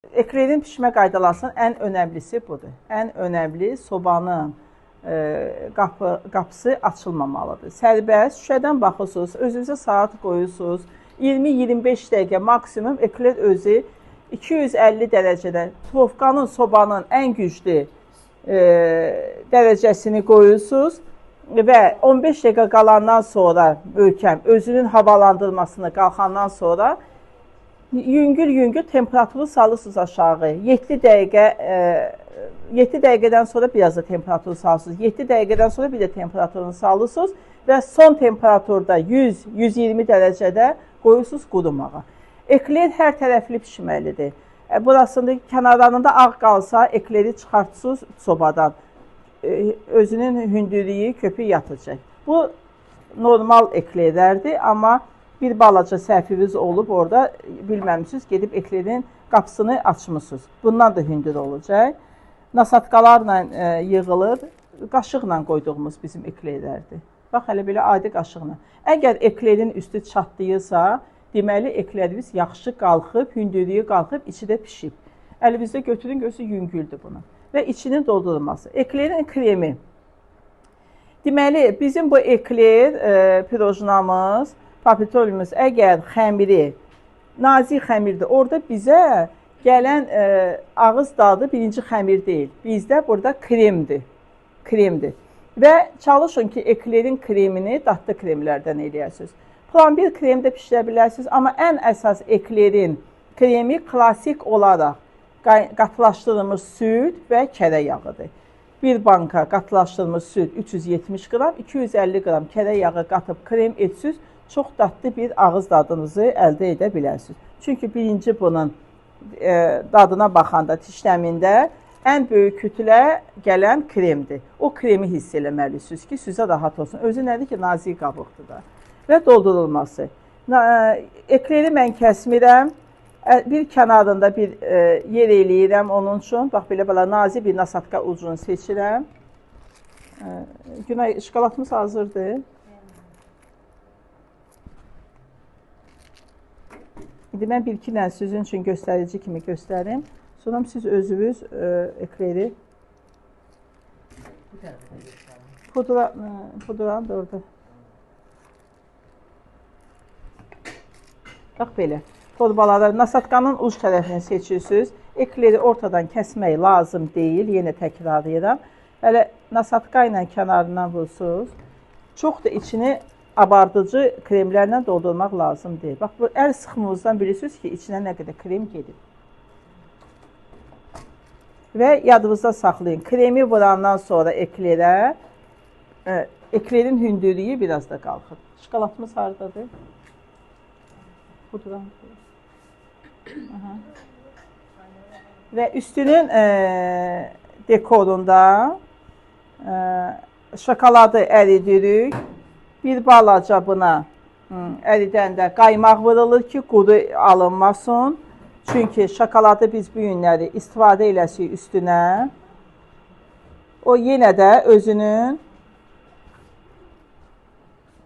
Eklerin pişmə qaydalarının ən önəmlisi budur. Ən önəmli sobanın qapısı açılmamalıdır. Sərbəst şüşədən baxırsınız, özünüzə saat qoyursunuz. 20-25 dəqiqə maksimum ekler özü 250 dərəcədə turovkanın, sobanın ən güclü dərəcəsini qoyursunuz və 15 dəqiqə qalandan sonra möhkəm özünün havalandırmasını qalxandan sonra yüngül temperaturu salırsınız aşağı. 7 dəqiqədən sonra biraz da temperaturu salırsınız. 7 dəqiqədən sonra bir də temperaturunu salırsınız və son temperaturda 100-120 dərəcədə qoyursunuz qurumağa. Ekler hər tərəfli pişməlidir. Burasında kənarlarında ağ qalsa ekleri çıxartsınız sobadan. Özünün hündürlüyü köpük yatacaq. Bu normal eklerlərdir, amma bir balaca səhviniz olub orada bilməmişsiniz, gedib eklerin qapısını açmışsınız. Bundan da hündür olacaq. Nasatqalarla yığılır, qaşıqla qoyduğumuz bizim eklerlərdir. Bax, hələ belə adi qaşıqla. Əgər eklerin üstü çatlayırsa, deməli eklerimiz yaxşı qalxıb, hündürlüyü qalxıb, içi də pişib. Əlimizdə götürün, görürsünüz, yüngüldür bunu. Və içinin doldurulması. Eklerin kremi. Deməli, bizim bu ekler pirojnamız, papitolumuz əgər xəmiri, nazik xəmirdir, orada bizə gələn ağız dadı birinci xəmir deyil. Bizdə burada kremdir. Və çalışın ki, eklerin kremini dadlı kremlərdən eləyəsiniz. Plomber krem də pişirə bilərsiniz, amma ən əsas eklerin kremi klasik olaraq qatılaşdırılmış süd və kərə yağıdır. Bir banka qatılaşdırılmış süd 370 qram, 250 qram kərə yağı qatıb krem etsiniz, çox dadlı bir ağız dadınızı əldə edə bilərsiniz. Çünki birinci bunun dadına baxanda dişləmində ən böyük kütlə gələn kremdir. O kremi hiss eləməlisiniz ki, sizə rahat olsun. Özü nədir ki, nazik qabıqdır da. Və doldurulması. Ekleri mən kəsmirəm. Bir kənarında bir yer eləyirəm onun üçün. Bax, belə nazik bir nasatka ucunu seçirəm. Günay, şokoladımız hazırdır. İndi mən bir-iki dənə sizin üçün göstərici kimi göstərim. Sonra siz özünüz ekleri pudran da orada. Bax belə. Torbaları nasatkanın uc tərəfini seçirsiniz. Ekleri ortadan kəsmək lazım deyil. Yenə təkrarlayıram. Hələ nasatka ilə kənarından vursunuz. Çox da içini abartıcı kremlərlə doldurmaq lazım deyil. Bax, bu əl sıxımınızdan bilirsiniz ki, içinə nə qədər krem gedib. Və yadınızda saxlayın. Kremi vurandan sonra eklerə, eklerin hündürlüyü biraz da qalxır. Şokoladımız haradadır? Pudran. Və üstünün dekorunda şokoladı əridirik. Bir balaca buna əridəndə qaymaq vurulur ki, quru alınmasın. Çünki şokoladı biz bu günləri istifadə eləsirik üstünə. O yenə də özünün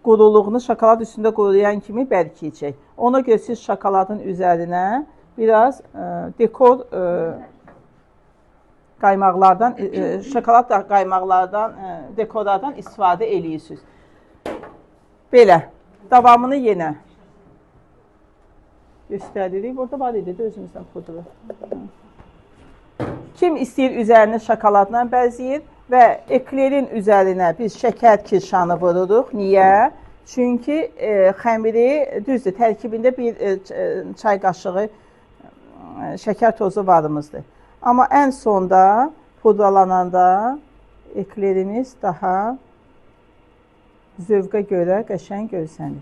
quruluğunu şokolad üstündə quruyan kimi bərkiyəcək. Ona görə siz şokoladın üzərinə biraz dekor qaymaqlardan, şokolad qaymaqlardan, dekorlardan istifadə eləyirsiniz. Belə, davamını yenə göstəririk. Burada var idi, özümüzdən pudru. Kim istəyir üzərini şokoladla bəzəyir və eklerin üzərinə biz şəkər kirşanı vururuq. Niyə? Çünki xəmiri düzdür, tərkibində bir çay qaşığı şəkər tozu varımızdır. Amma ən sonda pudralananda eklerimiz daha zövqə görə qəşəng görsənir.